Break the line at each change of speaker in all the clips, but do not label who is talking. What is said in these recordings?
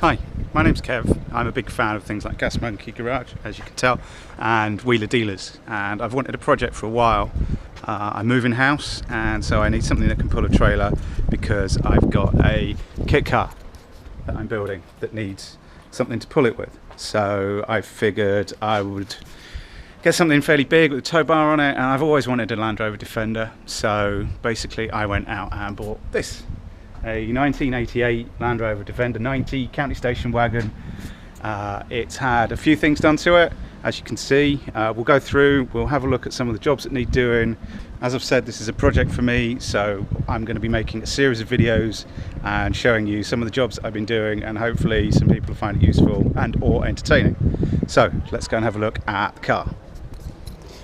Hi, my name's Kev. I'm a big fan of things like Gas Monkey Garage, as you can tell, and Wheeler Dealers, and I've wanted a project for a while. I'm moving house, and so I need something that can pull a trailer because I've got a kit car that I'm building that needs something to pull it with. So I figured I would get something fairly big with a tow bar on it, and I've always wanted a Land Rover Defender, so basically I went out and bought this. A 1988 Land Rover Defender 90 county station wagon. It's had a few things done to it, as you can see. We'll go through, we'll have a look at some of the jobs that need doing. As I've said, this is a project for me, so I'm going to be making a series of videos and showing you some of the jobs that I've been doing, and hopefully some people will find it useful and or entertaining. So let's go and have a look at the car.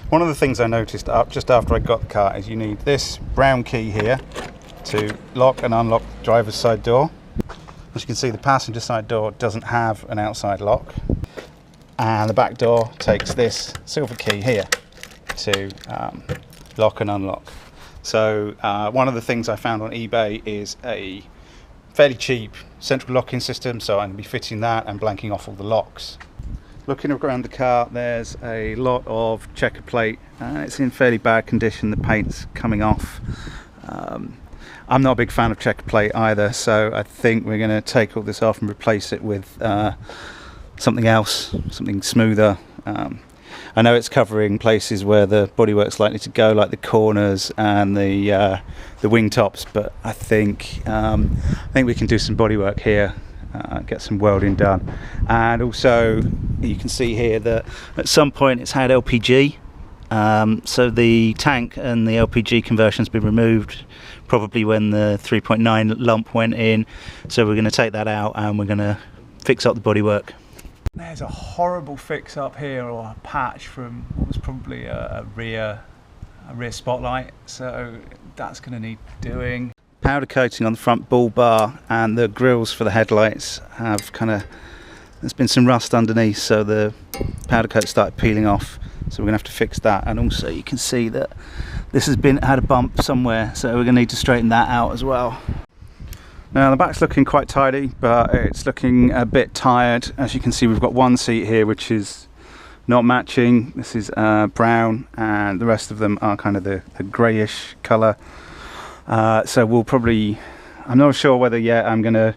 One of the things I noticed just after I got the car is you need this brown key here to lock and unlock the driver's side door. As you can see, the passenger side door doesn't have an outside lock, and the back door takes this silver key here to lock and unlock. So one of the things I found on eBay is a fairly cheap central locking system, so I'm going to be fitting that and blanking off all the locks. Looking around the car, there's a lot of checker plate, and it's in fairly bad condition. The paint's coming off. I'm not a big fan of checker plate either, so I think we're going to take all this off and replace it with something else, something smoother. I know it's covering places where the bodywork's likely to go, like the corners and the wing tops, but I think we can do some bodywork here, get some welding done. And also, you can see here that at some point it's had LPG. So the tank and the LPG conversion's been removed, probably when the 3.9 lump went in. So we're going to take that out and we're going to fix up the bodywork. There's a horrible fix up here, or a patch from what was probably a rear spotlight. So that's going to need doing. Powder coating on the front bull bar, and the grills for the headlights have there's been some rust underneath, so the powder coat started peeling off. So we're going to have to fix that, and also you can see that this has had a bump somewhere, so we're going to need to straighten that out as well. Now the back's looking quite tidy, but it's looking a bit tired. As you can see, we've got one seat here which is not matching. This is brown, and the rest of them are kind of the greyish colour. So we'll probably, I'm not sure whether yet I'm going to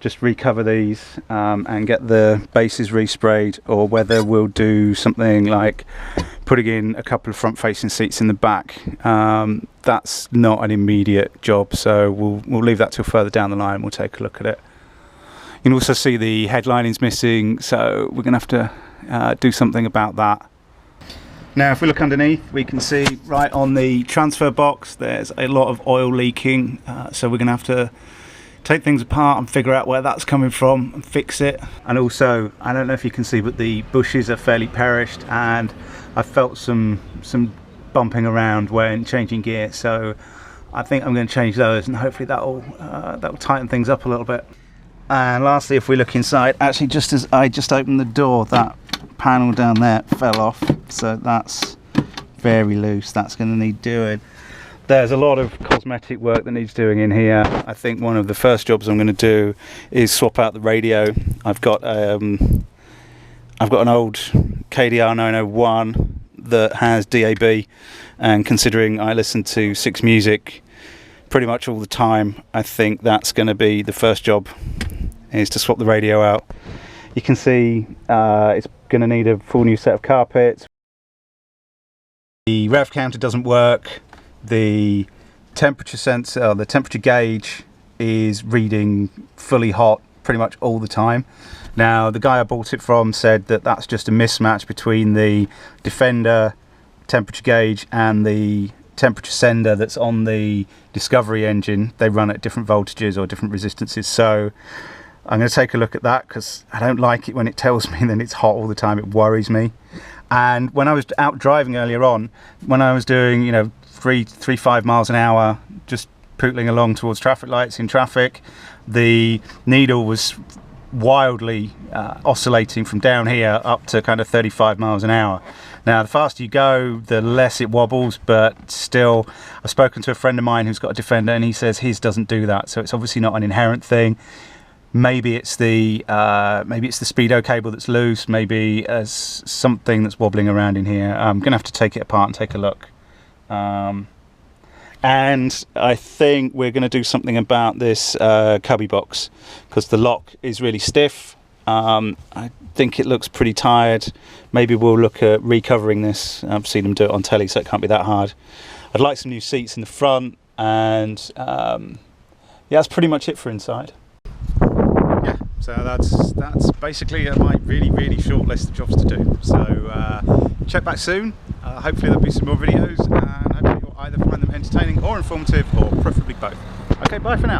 just recover these and get the bases resprayed, or whether we'll do something like putting in a couple of front facing seats in the back. That's not an immediate job, so we'll leave that till further down the line. We'll take a look at it. You can also see the headlining's missing, so we're going to have to do something about that. Now if we look underneath, we can see right on the transfer box there's a lot of oil leaking, so we're going to have to take things apart and figure out where that's coming from and fix it. And also, I don't know if you can see, but the bushes are fairly perished, and I felt some bumping around when changing gear, so I think I'm going to change those, and hopefully that'll tighten things up a little bit. And lastly, if we look inside, actually just as I just opened the door, that panel down there fell off, so that's very loose. That's going to need doing. There's a lot of cosmetic work that needs doing in here. I think one of the first jobs I'm going to do is swap out the radio. I've got an old KDR 901 that has DAB, and considering I listen to 6 Music pretty much all the time, I think that's going to be the first job, is to swap the radio out. You can see it's going to need a full new set of carpets. The rev counter doesn't work. The temperature sensor, the temperature gauge, is reading fully hot pretty much all the time. Now the guy I bought it from said that that's just a mismatch between the Defender temperature gauge and the temperature sender that's on the Discovery engine. They run at different voltages or different resistances, so I'm going to take a look at that, because I don't like it when it tells me that it's hot all the time. It worries me. And when I was out driving earlier on, when I was doing 3-5 miles an hour, just pootling along towards traffic lights in traffic, the needle was wildly oscillating from down here up to kind of 35 miles an hour. Now the faster you go, the less it wobbles, but still, I've spoken to a friend of mine who's got a Defender, and he says his doesn't do that, so it's obviously not an inherent thing. maybe it's the speedo cable that's loose, maybe something that's wobbling around in here. I'm gonna have to take it apart and take a look. And I think we're going to do something about this cubby box, because the lock is really stiff. I think it looks pretty tired. Maybe we'll look at recovering this. I've seen them do it on telly, so it can't be that hard. I'd like some new seats in the front, and yeah, that's pretty much it for inside. Yeah, so that's basically my really short list of jobs to do. So check back soon. Hopefully there'll be some more videos, and hopefully you'll either find them entertaining or informative, or preferably both. Okay, bye for now.